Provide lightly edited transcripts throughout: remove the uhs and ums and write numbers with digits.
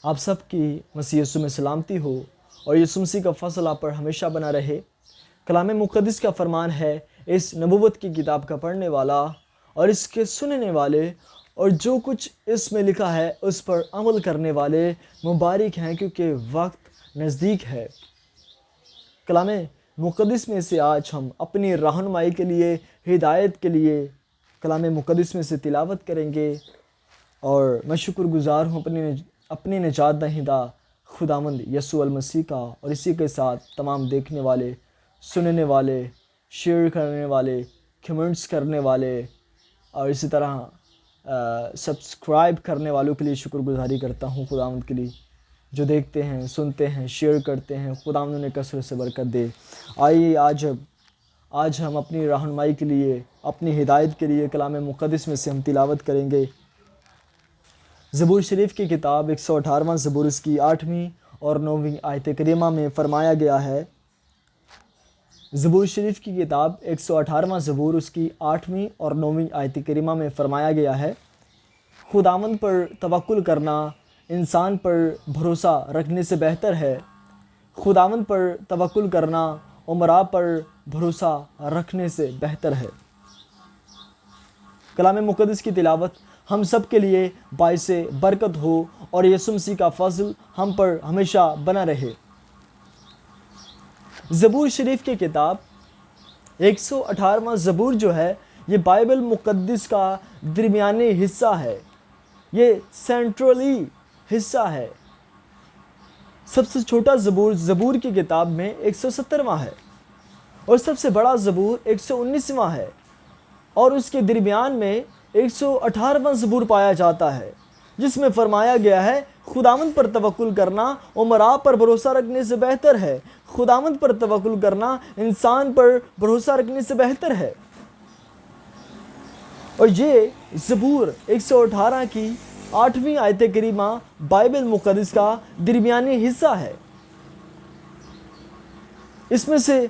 آپ سب کی مسیح یسوع میں سلامتی ہو اور یسوع مسیح کا فضل آپ پر ہمیشہ بنا رہے۔ کلام مقدس کا فرمان ہے، اس نبوت کی کتاب کا پڑھنے والا اور اس کے سننے والے اور جو کچھ اس میں لکھا ہے اس پر عمل کرنے والے مبارک ہیں، کیونکہ وقت نزدیک ہے۔ کلام مقدس میں سے آج ہم اپنی رہنمائی کے لیے، ہدایت کے لیے کلام مقدس میں سے تلاوت کریں گے، اور میں شکر گزار ہوں اپنے نجات دہندہ خداوند یسوع المسیح کا، اور اسی کے ساتھ تمام دیکھنے والے، سننے والے، شیئر کرنے والے، کمنٹس کرنے والے اور اسی طرح سبسکرائب کرنے والوں کے لیے شکر گزاری کرتا ہوں خداوند کے لیے، جو دیکھتے ہیں، سنتے ہیں، شیئر کرتے ہیں۔ خداوند انہیں کثرت سے برکت دے۔ آئیے آج ہم اپنی رہنمائی کے لیے، اپنی ہدایت کے لیے کلام مقدس میں سے ہم تلاوت کریں گے۔ زبور شریف کی کتاب 118واں زبور، اس کی 8ویں اور 9ویں آیت کریمہ میں فرمایا گیا ہے۔ زبور شریف کی کتاب 118واں زبور، اس کی 8ویں اور 9ویں آیت کریمہ میں فرمایا گیا ہے، خداوند پر توکل کرنا انسان پر بھروسہ رکھنے سے بہتر ہے۔ خداوند پر توکل کرنا امراء پر بھروسہ رکھنے سے بہتر ہے۔ کلام مقدس کی تلاوت ہم سب کے لیے باعث برکت ہو اور یسوع مسیح کا فضل ہم پر ہمیشہ بنا رہے۔ زبور شریف کی کتاب 118واں زبور جو ہے، یہ بائبل مقدس کا درمیانی حصہ ہے، یہ سینٹرلی حصہ ہے۔ سب سے چھوٹا زبور کی کتاب میں 170واں ہے، اور سب سے بڑا زبور 119واں ہے، اور اس کے درمیان میں 118واں زبور پایا جاتا ہے، جس میں فرمایا گیا ہے، خداوند پر توکل کرنا امراء پر بھروسہ رکھنے سے بہتر ہے۔ خداوند پر توکل کرنا انسان پر بھروسہ رکھنے سے بہتر ہے۔ اور یہ زبور 118 کی 8ویں آیت کریمہ بائبل مقدس کا درمیانی حصہ ہے۔ اس میں سے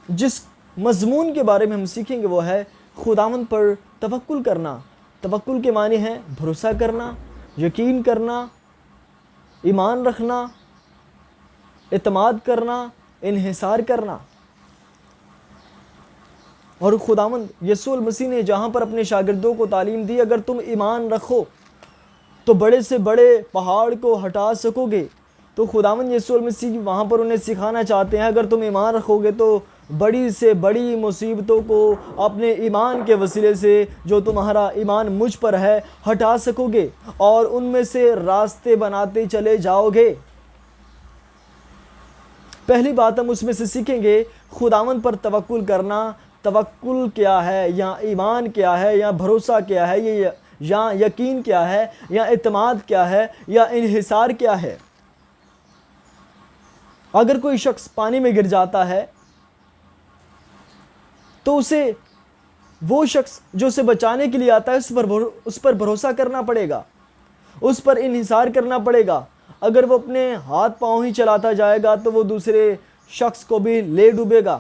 جس مضمون کے بارے میں ہم سیکھیں گے وہ ہے خداوند پر توکل کرنا۔ توکل کے معنی ہے بھروسہ کرنا، یقین کرنا، ایمان رکھنا، اعتماد کرنا، انحصار کرنا۔ اور خداوند یسوع المسیح نے جہاں پر اپنے شاگردوں کو تعلیم دی، اگر تم ایمان رکھو تو بڑے سے بڑے پہاڑ کو ہٹا سکو گے، تو خداوند یسوع المسیح وہاں پر انہیں سکھانا چاہتے ہیں، اگر تم ایمان رکھو گے تو بڑی سے بڑی مصیبتوں کو اپنے ایمان کے وسیلے سے، جو تمہارا ایمان مجھ پر ہے، ہٹا سکو گے اور ان میں سے راستے بناتے چلے جاؤ گے۔ پہلی بات ہم اس میں سے سیکھیں گے، خداوند پر توکل کرنا۔ توکل کیا ہے، یا ایمان کیا ہے، یا بھروسہ کیا ہے، یا یقین کیا ہے، یا اعتماد کیا ہے، یا انحصار کیا ہے۔ اگر کوئی شخص پانی میں گر جاتا ہے تو اسے، وہ شخص جو اسے بچانے کے لیے آتا ہے، اس پر بھروسہ کرنا پڑے گا، اس پر انحصار کرنا پڑے گا۔ اگر وہ اپنے ہاتھ پاؤں ہی چلاتا جائے گا تو وہ دوسرے شخص کو بھی لے ڈوبے گا،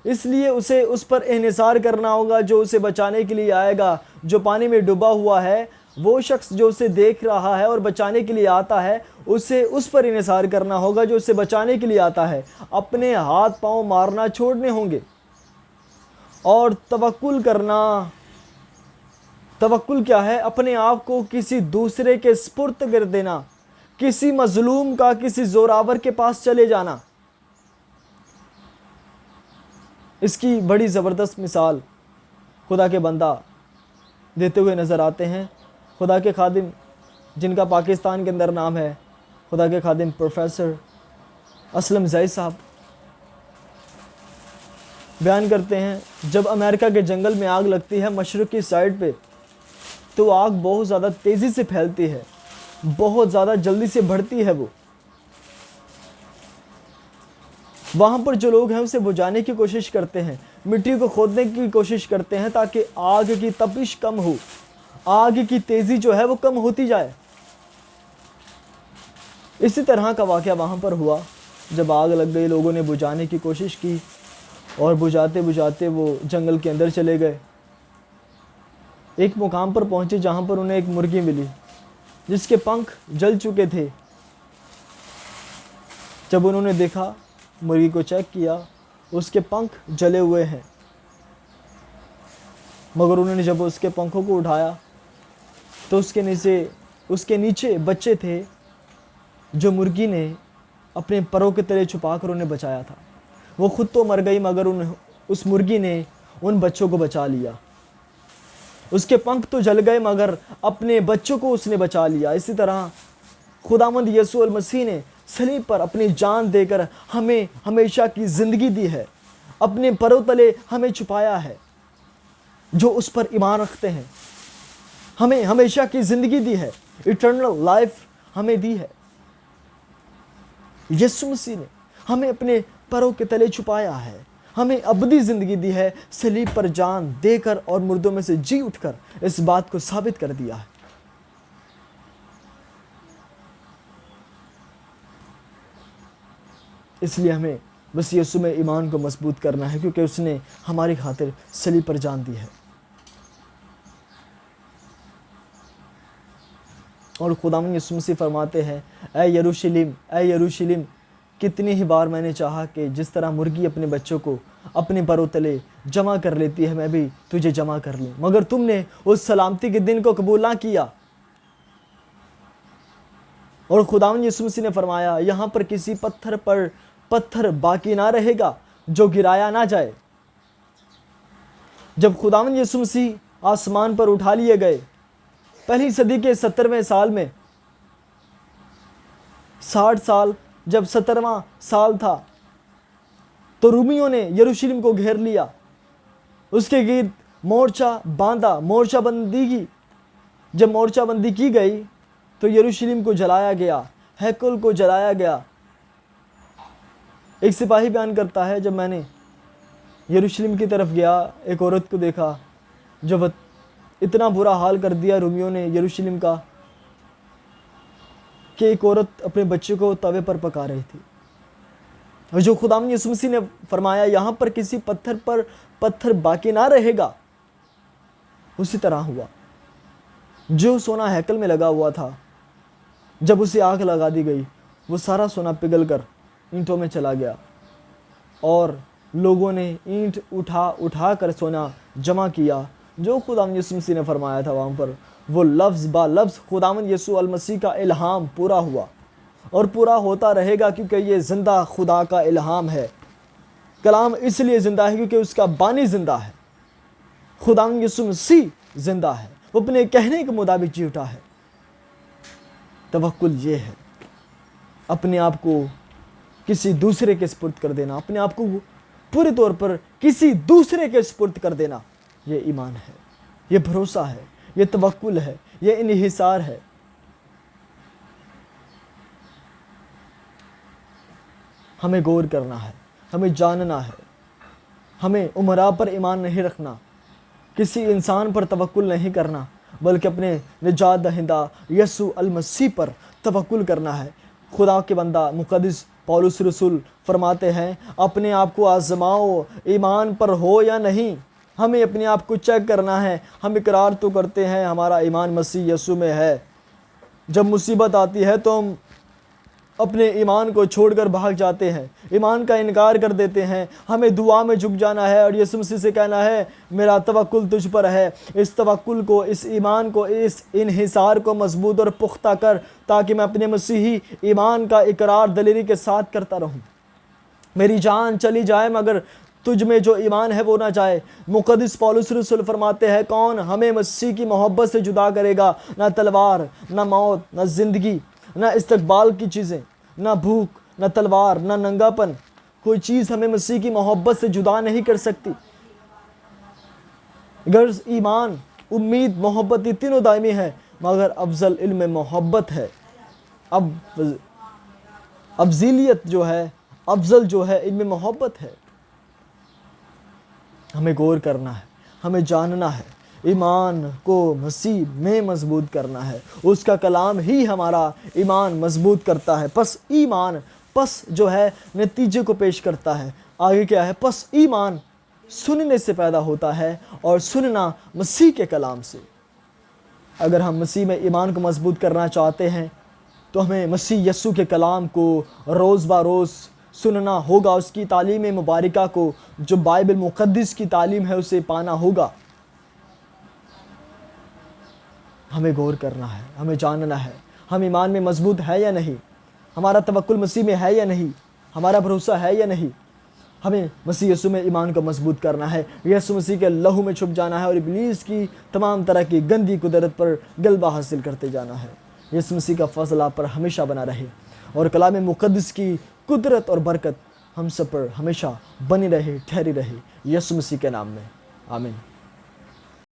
اس لیے اسے اس پر انحصار کرنا ہوگا جو اسے بچانے کے لیے آئے گا۔ جو پانی میں ڈوبا ہوا ہے، وہ شخص جو اسے دیکھ رہا ہے اور بچانے کے لیے آتا ہے، اسے اس پر انحصار کرنا ہوگا جو اسے بچانے کے لیے آتا ہے۔ اپنے ہاتھ پاؤں مارنا چھوڑنے ہوں گے۔ اور توکل کرنا، توکل کیا ہے؟ اپنے آپ کو کسی دوسرے کے سپرد کر دینا، کسی مظلوم کا، کسی زوراور کے پاس چلے جانا۔ اس کی بڑی زبردست مثال خدا کے بندہ دیتے ہوئے نظر آتے ہیں۔ خدا کے خادم جن کا پاکستان کے اندر نام ہے، خدا کے خادم پروفیسر اسلم زئی صاحب بیان کرتے ہیں، جب امریکہ کے جنگل میں آگ لگتی ہے مشرقی سائڈ پہ، تو آگ بہت زیادہ تیزی سے پھیلتی ہے، بہت زیادہ جلدی سے بڑھتی ہے۔ وہ وہاں پر جو لوگ ہیں اسے بجھانے کی کوشش کرتے ہیں، مٹی کو کھودنے کی کوشش کرتے ہیں تاکہ آگ کی تپش کم ہو، آگ کی تیزی جو ہے وہ کم ہوتی جائے۔ اسی طرح کا واقعہ وہاں پر ہوا، جب آگ لگ گئی، لوگوں نے بجھانے کی کوشش کی اور بجھاتے بجھاتے وہ جنگل کے اندر چلے گئے۔ ایک مقام پر پہنچے جہاں پر انہیں ایک مرغی ملی جس کے پنکھ جل چکے تھے، جب انہوں نے دیکھا، مرغی کو چیک کیا، اس کے پنکھ جلے ہوئے ہیں، مگر انہوں نے جب اس کے پنکھوں کو اٹھایا تو اس کے نیچے بچے تھے جو مرغی نے اپنے پروں کے تلے چھپا کر انہیں بچایا تھا۔ وہ خود تو مر گئی مگر اس مرغی نے ان بچوں کو بچا لیا۔ اس کے پنکھ تو جل گئے مگر اپنے بچوں کو اس نے بچا لیا۔ اسی طرح خداوند یسوع المسیح نے صلیب پر اپنی جان دے کر ہمیں ہمیشہ کی زندگی دی ہے، اپنے پروں تلے ہمیں چھپایا ہے۔ جو اس پر ایمان رکھتے ہیں ہمیں ہمیشہ کی زندگی دی ہے، ایٹرنل لائف ہمیں دی ہے۔ یسوع مسیح نے ہمیں اپنے پروں کے تلے چھپایا ہے، ہمیں ابدی زندگی دی ہے، صلیب پر جان دے کر اور مردوں میں سے جی اٹھ کر اس بات کو ثابت کر دیا ہے۔ اس لیے ہمیں بس یسوع میں ایمان کو مضبوط کرنا ہے، کیونکہ اس نے ہماری خاطر صلیب پر جان دی ہے۔ اور خداوند یسوع مسیح فرماتے ہیں، اے یروشلم، اے یروشلم، کتنی ہی بار میں نے چاہا کہ جس طرح مرغی اپنے بچوں کو اپنے پروں تلے جمع کر لیتی ہے، میں بھی تجھے جمع کر لوں، مگر تم نے اس سلامتی کے دن کو قبول نہ کیا۔ اور خداوند یسوع مسیح نے فرمایا، یہاں پر کسی پتھر پر پتھر باقی نہ رہے گا جو گرایا نہ جائے۔ جب خداوند یسوع مسیح آسمان پر اٹھا لیے گئے، پہلی صدی کے 70ویں سال میں، 60 سال جب 70واں سال تھا تو رومیوں نے یروشلم کو گھیر لیا، اس کے گرد مورچہ باندھا، مورچہ بندی کی۔ جب مورچہ بندی کی گئی تو یروشلم کو جلایا گیا، ہیکل کو جلایا گیا۔ ایک سپاہی بیان کرتا ہے، جب میں نے یروشلم کی طرف گیا، ایک عورت کو دیکھا، جب اتنا برا حال کر دیا رومیوں نے یروشلم کا کہ ایک عورت اپنے بچے کو توے پر پکا رہی تھی۔ اور جو خداوند یسوع مسیح نے فرمایا، یہاں پر کسی پتھر پر پتھر باقی نہ رہے گا، اسی طرح ہوا۔ جو سونا ہیکل میں لگا ہوا تھا، جب اسے آگ لگا دی گئی، وہ سارا سونا پگھل کر اینٹوں میں چلا گیا، اور لوگوں نے اینٹ اٹھا کر سونا جمع کیا۔ جو خداوند یسوع مسیح نے فرمایا تھا وہاں پر، وہ لفظ با لفظ خداوند یسوع المسیح کا الہام پورا ہوا اور پورا ہوتا رہے گا، کیونکہ یہ زندہ خدا کا الہام ہے۔ کلام اس لیے زندہ ہے کیونکہ اس کا بانی زندہ ہے۔ خداوند یسوع مسیح زندہ ہے، وہ اپنے کہنے کے مطابق جی اٹھا ہے۔ توکل یہ ہے، اپنے آپ کو کسی دوسرے کے سپرد کر دینا، اپنے آپ کو پورے طور پر کسی دوسرے کے سپرد کر دینا، یہ ایمان ہے، یہ بھروسہ ہے، یہ توکل ہے، یہ انحصار ہے۔ ہمیں غور کرنا ہے، ہمیں جاننا ہے، ہمیں عمراء پر ایمان نہیں رکھنا، کسی انسان پر توکل نہیں کرنا، بلکہ اپنے نجات دہندہ یسوع المسیح پر توکل کرنا ہے۔ خدا کے بندہ مقدس پولس رسول فرماتے ہیں، اپنے آپ کو آزماؤ، ایمان پر ہو یا نہیں۔ ہمیں اپنے آپ کو چیک کرنا ہے۔ ہم اقرار تو کرتے ہیں ہمارا ایمان مسیح یسوع میں ہے، جب مصیبت آتی ہے تو ہم اپنے ایمان کو چھوڑ کر بھاگ جاتے ہیں، ایمان کا انکار کر دیتے ہیں۔ ہمیں دعا میں جھک جانا ہے اور یسوع مسیح سے کہنا ہے، میرا توکل تجھ پر ہے۔ اس توکل کو، اس ایمان کو، اس انحصار کو مضبوط اور پختہ کر، تاکہ میں اپنے مسیحی ایمان کا اقرار دلیری کے ساتھ کرتا رہوں۔ میری جان چلی جائے مگر تجھ میں جو ایمان ہے وہ نہ جائے۔ مقدس پولس رسول فرماتے ہیں، کون ہمیں مسیح کی محبت سے جدا کرے گا؟ نہ تلوار، نہ موت، نہ زندگی، نہ استقبال کی چیزیں، نہ بھوک، نہ تلوار، نہ ننگا پن، کوئی چیز ہمیں مسیح کی محبت سے جدا نہیں کر سکتی۔ غرض ایمان، امید، محبت، یہ تینوں دائمی ہے، مگر افضل علم محبت ہے۔ اب افضلیت جو ہے، افضل جو ہے، علم محبت ہے۔ ہمیں غور کرنا ہے، ہمیں جاننا ہے، ایمان کو مسیح میں مضبوط کرنا ہے۔ اس کا کلام ہی ہمارا ایمان مضبوط کرتا ہے۔ پس ایمان، پس جو ہے نتیجے کو پیش کرتا ہے۔ آگے کیا ہے؟ پس ایمان سننے سے پیدا ہوتا ہے اور سننا مسیح کے کلام سے۔ اگر ہم مسیح میں ایمان کو مضبوط کرنا چاہتے ہیں تو ہمیں مسیح یسوع کے کلام کو روز بہ روز سننا ہوگا، اس کی تعلیم مبارکہ کو، جو بائبل مقدس کی تعلیم ہے، اسے پانا ہوگا۔ ہمیں غور کرنا ہے، ہمیں جاننا ہے ہم ایمان میں مضبوط ہے یا نہیں، ہمارا توکل مسیح میں ہے یا نہیں، ہمارا بھروسہ ہے یا نہیں۔ ہمیں مسیح یسوع میں ایمان کو مضبوط کرنا ہے، یسوع مسیح کے لہو میں چھپ جانا ہے اور ابلیس کی تمام طرح کی گندی قدرت پر غلبہ حاصل کرتے جانا ہے۔ یسوع مسیح کا فضل آپ پر ہمیشہ بنا رہے اور کلام مقدس کی قدرت اور برکت ہم سب پر ہمیشہ بنی رہے، ٹھہری رہے، یسوع مسیح کے نام میں، آمین۔